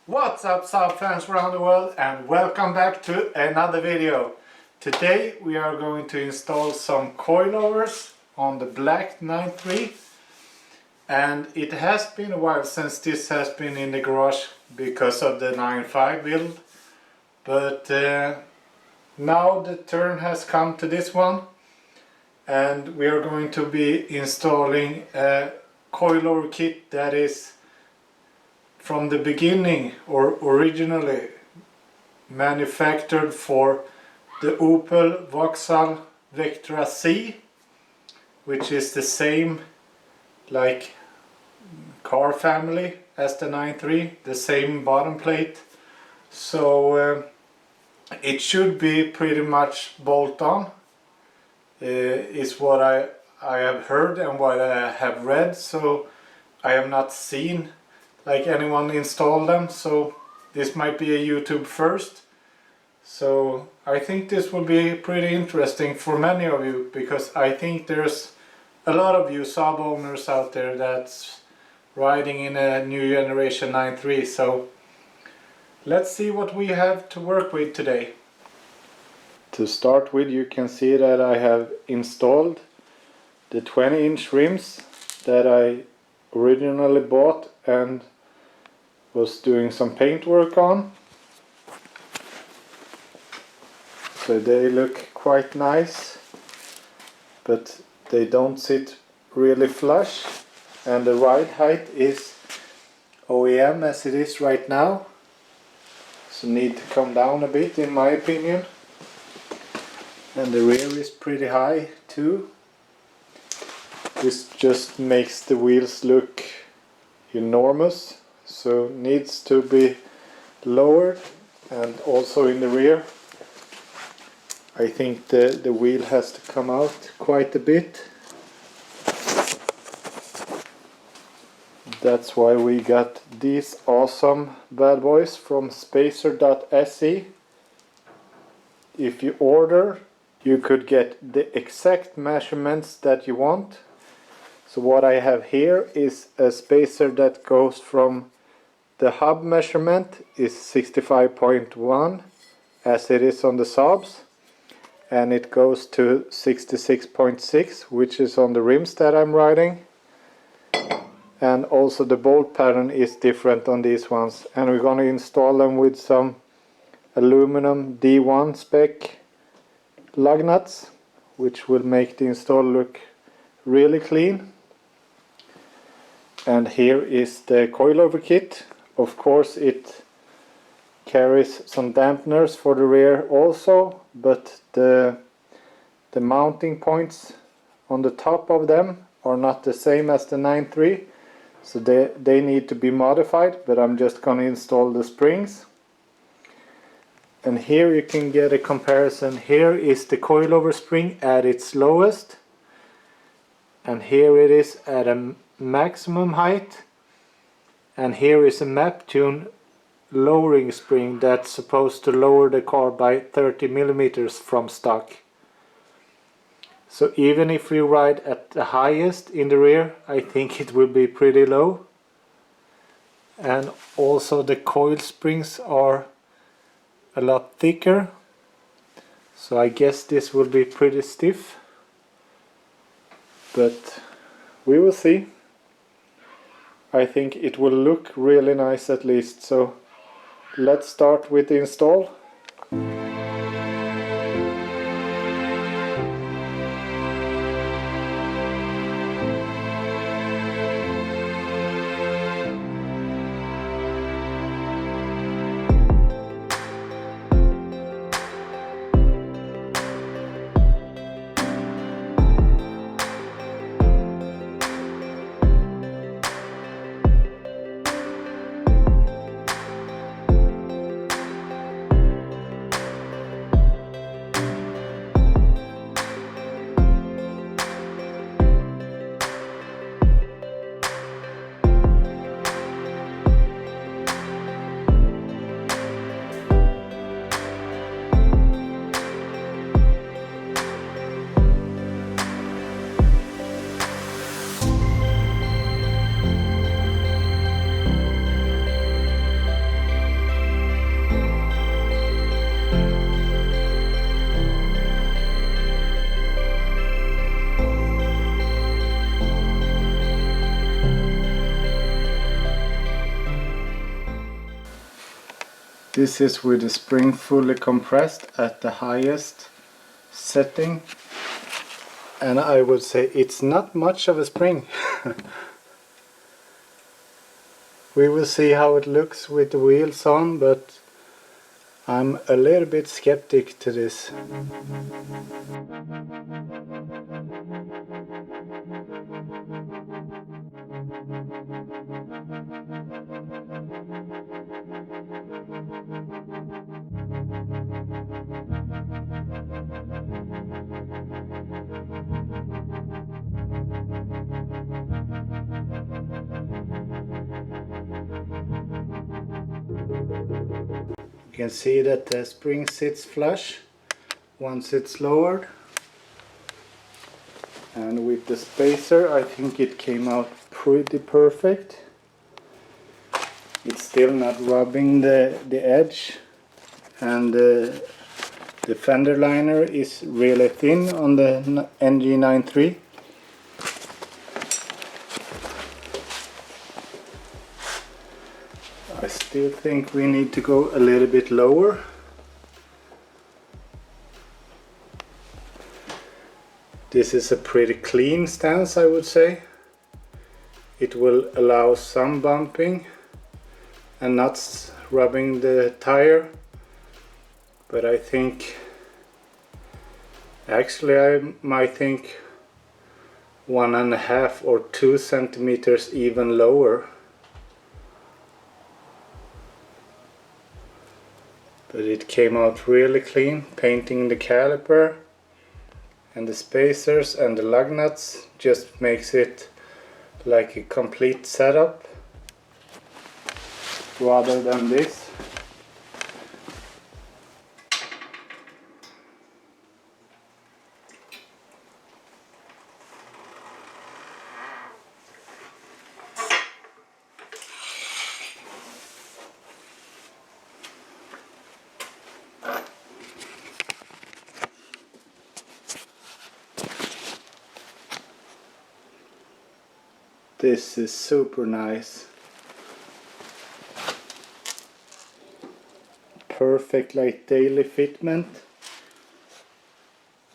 What's up Saab fans around the world, and welcome back to another video. Today we are going to install some coilovers on the black 9.3, and it has been a while since this has been in the garage because of the 9.5 build, but now the turn has come to this one, and we are going to be installing a coilover kit that is from the beginning or originally manufactured for the Opel Vauxhall Vectra C, which is the same like car family as the 9.3, the same bottom plate, so it should be pretty much bolt on, is what I have heard and what I have read. So I have not seen like anyone install them, so this might be a YouTube first. So I think this will be pretty interesting for many of you, because I think there's a lot of you Saab owners out there that's riding in a new generation 9.3. So let's see what we have to work with today. To start with, you can see that I have installed the 20-inch rims that I originally bought and was doing some paint work on. So they look quite nice, but they don't sit really flush, and the ride height is OEM as it is right now, so need to come down a bit in my opinion. And the rear is pretty high too. This just makes the wheels look enormous, so needs to be lowered. And also in the rear I think the wheel has to come out quite a bit. That's why we got these awesome bad boys from spacer.se. If you order, you could get the exact measurements that you want. So what I have here is a spacer that goes from the hub measurement is 65.1 as it is on the Saabs, and it goes to 66.6, which is on the rims that I'm riding. And also the bolt pattern is different on these ones, and we're going to install them with some aluminum D1 spec lug nuts, which will make the install look really clean. And here is the coilover kit. Of course it carries some dampeners for the rear also, but the mounting points on the top of them are not the same as the 9.3, so they need to be modified, but I'm just going to install the springs. And here you can get a comparison. Here is the coilover spring at its lowest, and here it is at a maximum height, and here is a map tune lowering spring that's supposed to lower the car by 30 millimeters from stock. So even if we ride at the highest in the rear, I think it will be pretty low. And also the coil springs are a lot thicker, so I guess this will be pretty stiff, but we will see. I think it will look really nice at least, so let's start with the install. This is with the spring fully compressed at the highest setting, and I would say it's not much of a spring. We will see how it looks with the wheels on, but I'm a little bit skeptic to this. You can see that the spring sits flush once it's lowered, and with the spacer I think it came out pretty perfect. It's still not rubbing the edge, and the fender liner is really thin on the NG93. I still think we need to go a little bit lower. This is a pretty clean stance, I would say. It will allow some bumping and not rubbing the tire, but I think actually I might think 1.5 or 2 centimeters even lower. But it came out really clean. Painting the caliper and the spacers and the lug nuts just makes it like a complete setup rather than this. This is super nice. Perfect like daily fitment.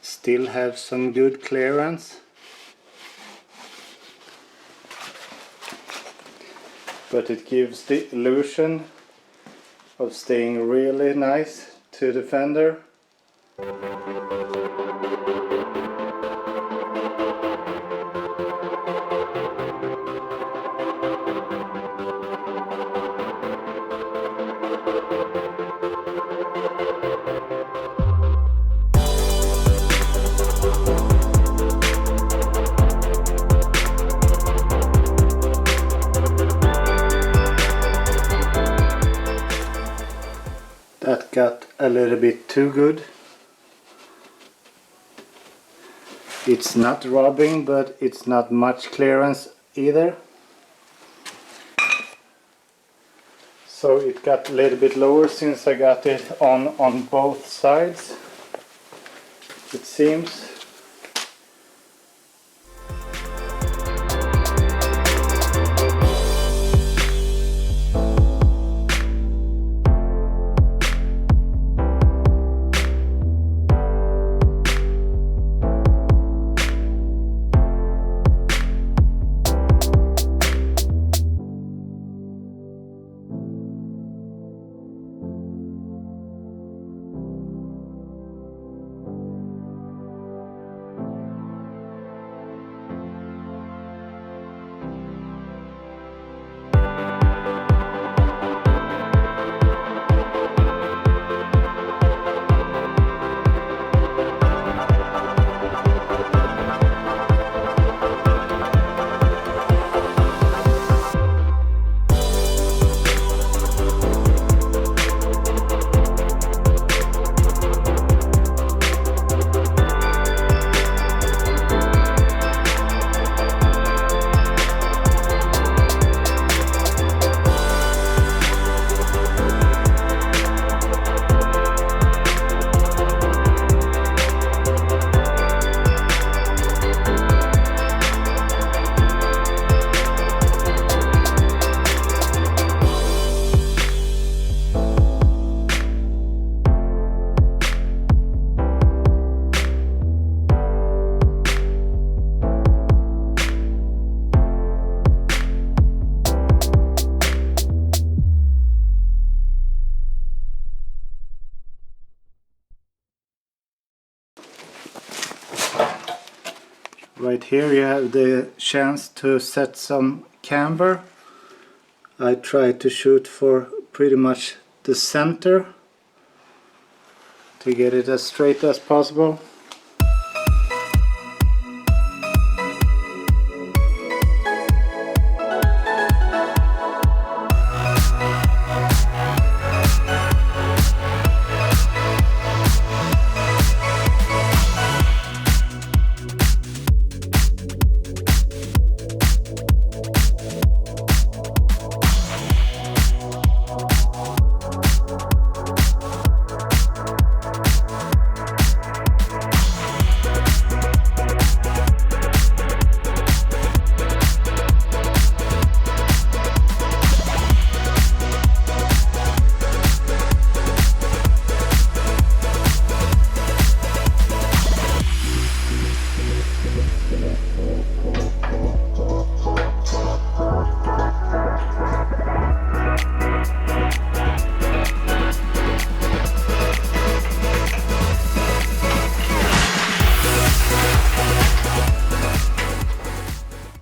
Still have some good clearance. But it gives the illusion of staying really nice to the fender. That got a little bit too good. It's not rubbing, but it's not much clearance either. So it got a little bit lower since I got it on both sides, it seems. Right here you have the chance to set some camber. I tried to shoot for pretty much the center to get it as straight as possible.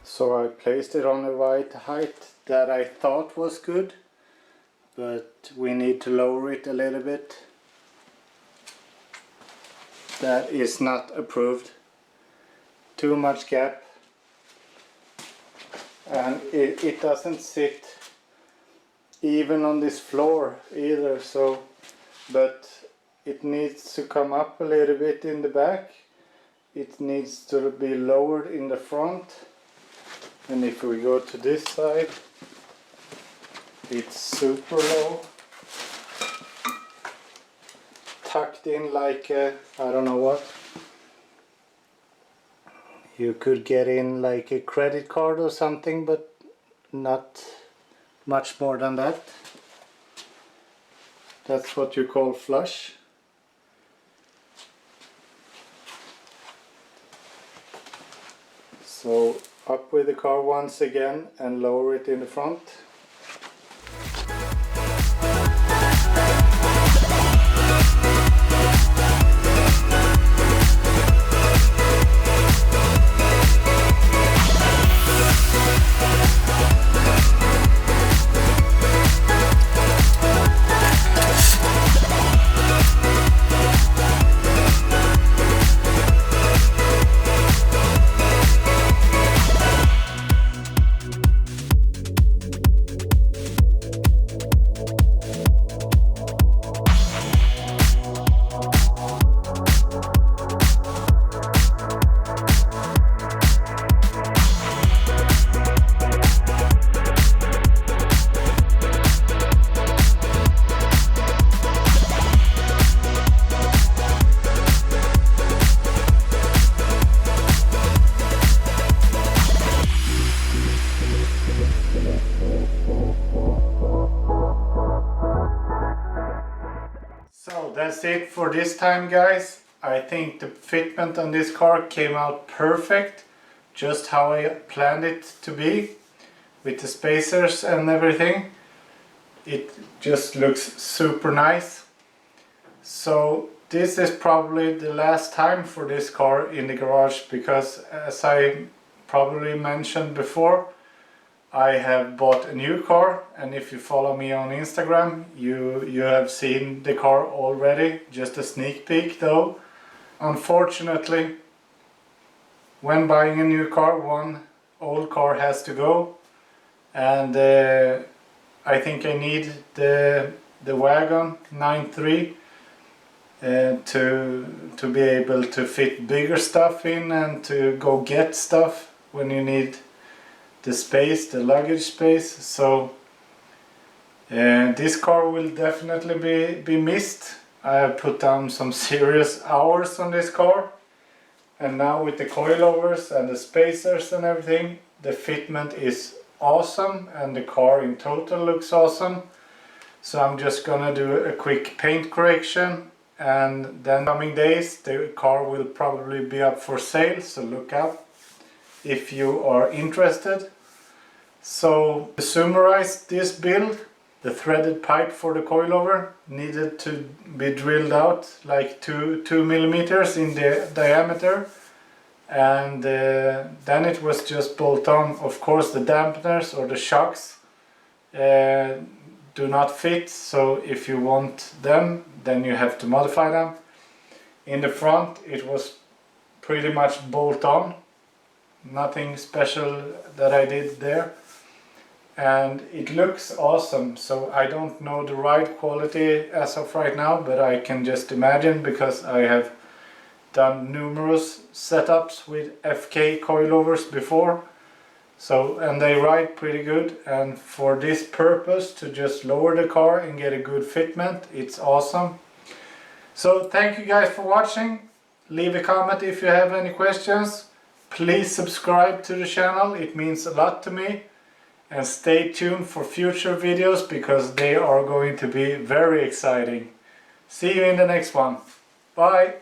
So I placed it on the right height that I thought was good, but we need to lower it a little bit. That is not approved. Too much gap, and it doesn't sit even on this floor either, so but it needs to come up a little bit in the back. It needs to be lowered in the front. And if we go to this side, it's super low, tucked in like I don't know what. You could get in like a credit card or something, but not much more than that. That's what you call flush. So up with the car once again and lower it in the front. So that's it for this time, guys. I think the fitment on this car came out perfect, just how I planned it to be, with the spacers and everything. It just looks super nice. So this is probably the last time for this car in the garage, because as I probably mentioned before, I have bought a new car, and if you follow me on Instagram, you have seen the car already, just a sneak peek though. Unfortunately, when buying a new car, one old car has to go, and I think I need the wagon 9.3 to be able to fit bigger stuff in and to go get stuff when you need the space, the luggage space. So this car will definitely be missed. I have put down some serious hours on this car, and now with the coilovers and the spacers and everything, the fitment is awesome and the car in total looks awesome. So I'm just gonna do a quick paint correction, and then coming days the car will probably be up for sale, so look up if you are interested. So to summarize this build, the threaded pipe for the coilover needed to be drilled out like 2 millimeters in the diameter and then it was just bolt on. Of course the dampeners or the shocks do not fit, so if you want them then you have to modify them. In the front it was pretty much bolt on, nothing special that I did there, and it looks awesome. So I don't know the ride quality as of right now, but I can just imagine because I have done numerous setups with FK coilovers before. So, and they ride pretty good, and for this purpose, to just lower the car and get a good fitment, it's awesome. So thank you guys for watching. Leave a comment if you have any questions. Please subscribe to the channel, it means a lot to me. And stay tuned for future videos because they are going to be very exciting. See you in the next one. Bye!